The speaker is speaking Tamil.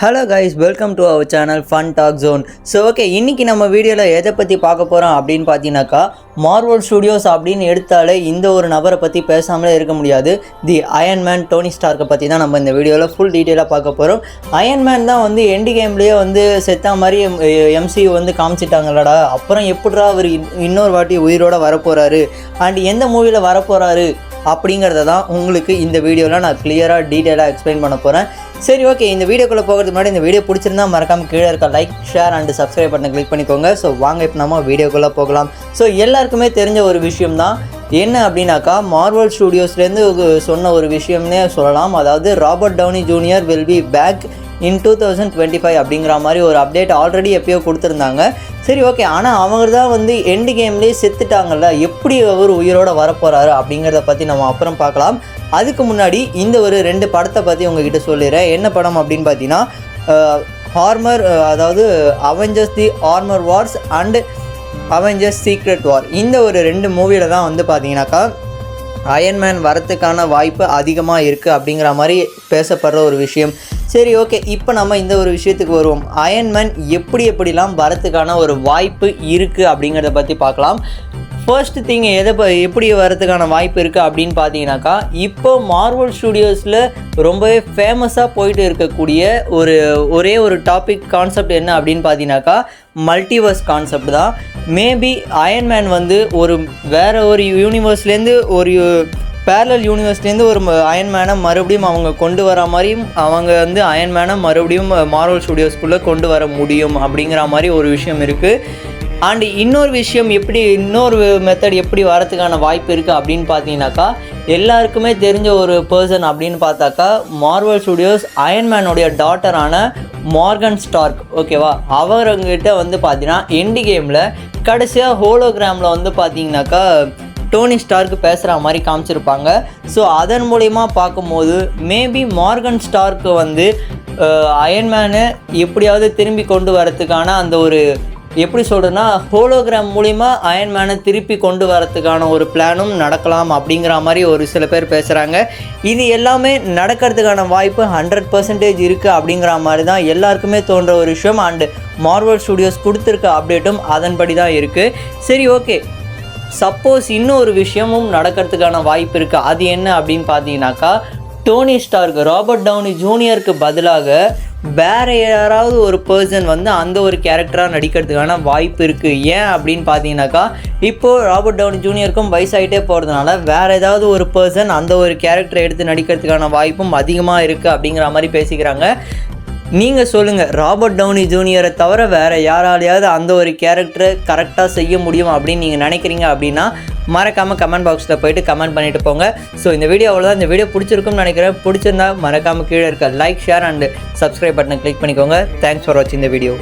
Hello guys, welcome to our channel fun talk zone. So okay, இன்றைக்கி நம்ம வீடியோவில் எதை பற்றி பார்க்க போகிறோம் அப்படின்னு பார்த்தீங்கன்னாக்கா, மார்வல் ஸ்டுடியோஸ் அப்படின்னு எடுத்தாலே இந்த ஒரு நபரை பற்றி பேசாமலே இருக்க முடியாது. தி அயன் மேன் டோனி ஸ்டார்க்கை பற்றி தான் நம்ம இந்த வீடியோவில் ஃபுல் டீட்டெயிலாக பார்க்க போகிறோம். அயன் மேன் தான் வந்து எண்டு கேம்லேயே வந்து செத்தா மாதிரி எம்சியூ வந்து காமிச்சிட்டாங்களடா, அப்புறம் எப்படிரா அவர் இன்னொரு வாட்டி உயிரோடு வரப்போகிறாரு அண்ட் எந்த மூவியில் வரப்போகிறாரு அப்படிங்கிறத தான் உங்களுக்கு இந்த வீடியோவில் நான் கிளியராக டீட்டெயிலாக எக்ஸ்பிளைன் பண்ண போகிறேன். சரி ஓகே, இந்த வீடியோக்குள்ளே போகிறதுக்கு முன்னாடி இந்த வீடியோ பிடிச்சிருந்தா மறக்காமல் கீழே இருக்க லைக், ஷேர் அண்ட் சப்ஸ்கிரைப் பட்டனை கிளிக் பண்ணிக்கோங்க. ஸோ வாங்க இப்போ நம்ம வீடியோக்குள்ளே போகலாம். ஸோ எல்லாருக்குமே தெரிஞ்ச ஒரு விஷயம் தான் என்ன அப்படின்னாக்கா, மார்வல் ஸ்டுடியோஸ்லேருந்து சொன்ன ஒரு விஷயம்னே சொல்லலாம். அதாவது Robert Downey Junior will be back in 2025 அப்படிங்கிற மாதிரி ஒரு அப்டேட் ஆல்ரெடி எப்பயோ கொடுத்துருந்தாங்க. சரி ஓகே, ஆனால் அவங்க தான் வந்து எண்டு கேம்லேயே செத்துட்டாங்கல்ல, எப்படி அவர் உயிரோடு வரப்போகிறாரு அப்படிங்கிறத பற்றி நம்ம அப்புறம் பார்க்கலாம். அதுக்கு முன்னாடி இந்த ஒரு 2 படத்தை பற்றி உங்ககிட்ட சொல்லிடுறேன். என்ன படம் அப்படின்னு பார்த்தீங்கன்னா, ஆர்மர், அதாவது Avengers the armour wars and Avengers secret war. இந்த ஒரு 2 மூவியில் தான் வந்து பார்த்தீங்கன்னாக்கா அயன்மேன் வரத்துக்கான வாய்ப்பு அதிகமாக இருக்குது அப்படிங்கிற மாதிரி பேசப்படுற ஒரு விஷயம். சரி ஓகே, இப்போ நம்ம இந்த ஒரு விஷயத்துக்கு வருவோம். அயன்மேன் எப்படிலாம் வரத்துக்கான ஒரு வாய்ப்பு இருக்குது அப்படிங்கிறத பற்றி பார்க்கலாம். ஃபர்ஸ்ட் திங் எப்படி வரதுக்கான வாய்ப்பு இருக்குது அப்படின்னு பார்த்தீங்கன்னாக்கா, இப்போ மார்வல் ஸ்டுடியோஸில் ரொம்பவே ஃபேமஸாக போயிட்டு இருக்கக்கூடிய ஒரே ஒரு டாபிக் கான்செப்ட் என்ன அப்படின்னு பார்த்தீங்கன்னாக்கா, மல்டிவர்ஸ் கான்செப்ட் தான். மேபி அயன்மேன் வந்து வேறு ஒரு யூனிவர்ஸ்லேருந்து ஒரு பேரலல் யூனிவர்ஸ்லேருந்து ஒரு அயன்மேனை மறுபடியும் அவங்க கொண்டு வர மாதிரியும் அவங்க வந்து அயன்மேனை மறுபடியும் மார்வல் ஸ்டுடியோஸ்குள்ளே கொண்டு வர முடியும் அப்படிங்கிற மாதிரி ஒரு விஷயம் இருக்குது. அண்ட் இன்னொரு விஷயம், இன்னொரு மெத்தட் எப்படி வரத்துக்கான வாய்ப்பு இருக்குது அப்படின்னு பார்த்தீங்கன்னாக்கா, எல்லாருக்குமே தெரிஞ்ச ஒரு பர்சன் அப்படின்னு பார்த்தாக்கா, மார்வல் ஸ்டுடியோஸ் அயன்மேனுடைய டாட்டரான மார்கன் ஸ்டார்க், ஓகேவா, அவர்கிட்ட வந்து பார்த்தீங்கன்னா எண்டு கேமில் கடைசியாக ஹோலோகிராமில் வந்து பார்த்தீங்கன்னாக்கா டோனி ஸ்டார்க்கு பேசுகிற மாதிரி காமிச்சிருப்பாங்க. ஸோ அதன் மூலயமா பார்க்கும்போது மேபி மார்கன் ஸ்டார்க்கு வந்து அயன்மேனை எப்படியாவது திரும்பி கொண்டு வரத்துக்கான அந்த ஒரு எப்படி சொல்கிறதுனா, ஹோலோகிராம் மூலிமா அயன்மேனை திருப்பி கொண்டு வரத்துக்கான ஒரு பிளானும் நடக்கலாம் அப்படிங்கிற மாதிரி ஒரு சில பேர் பேசுகிறாங்க. இது எல்லாமே நடக்கிறதுக்கான வாய்ப்பு 100% இருக்குது அப்படிங்கிற மாதிரி தான் எல்லாருக்குமே தோன்ற ஒரு விஷயம். அண்டு மார்வல் ஸ்டுடியோஸ் கொடுத்துருக்க அப்டேட்டும் அதன்படி தான் இருக்குது. சரி ஓகே, சப்போஸ் இன்னொரு விஷயமும் நடக்கிறதுக்கான வாய்ப்பு இருக்குது. அது என்ன அப்படின்னு பார்த்தீங்கன்னாக்கா, டோனி ஸ்டார்க் ராபர்ட் டவுனி ஜூனியருக்கு பதிலாக வேறு யாராவது ஒரு பர்சன் வந்து அந்த ஒரு கேரக்டராக நடிக்கிறதுக்கான வாய்ப்பு இருக்குது. ஏன் அப்படின்னு பார்த்தீங்கன்னாக்கா, இப்போது ராபர்ட் டவுனி ஜூனியருக்கும் வயசாகிட்டே போகிறதுனால வேறு ஏதாவது ஒரு பர்சன் அந்த ஒரு கேரக்டரை எடுத்து நடிக்கிறதுக்கான வாய்ப்பும் அதிகமாக இருக்குது அப்படிங்கிற மாதிரி பேசிக்கிறாங்க. நீங்கள் சொல்லுங்கள், ராபர்ட் டவுனி ஜூனியரை தவிர வேறு யாராலையாவது அந்த ஒரு கேரக்டரை கரெக்டாக செய்ய முடியும் அப்படின்னு நீங்கள் நினைக்கிறீங்க அப்படின்னா மறக்காமல் கமெண்ட் பாக்ஸில் போய்ட்டு கமெண்ட் பண்ணிவிட்டு போங்க. ஸோ இந்த வீடியோ அவ்வளோதான். இந்த வீடியோ பிடிச்சிருக்கும்னு நினைக்கிறேன். பிடிச்சிருந்தா மறக்காமல் கீழே இருக்க லைக், ஷேர் அண்ட் சப்ஸ்கிரைப் பட்டனை கிளிக் பண்ணிக்கோங்க. தேங்க்ஸ் ஃபார் வாட்சிங் இந்த வீடியோ.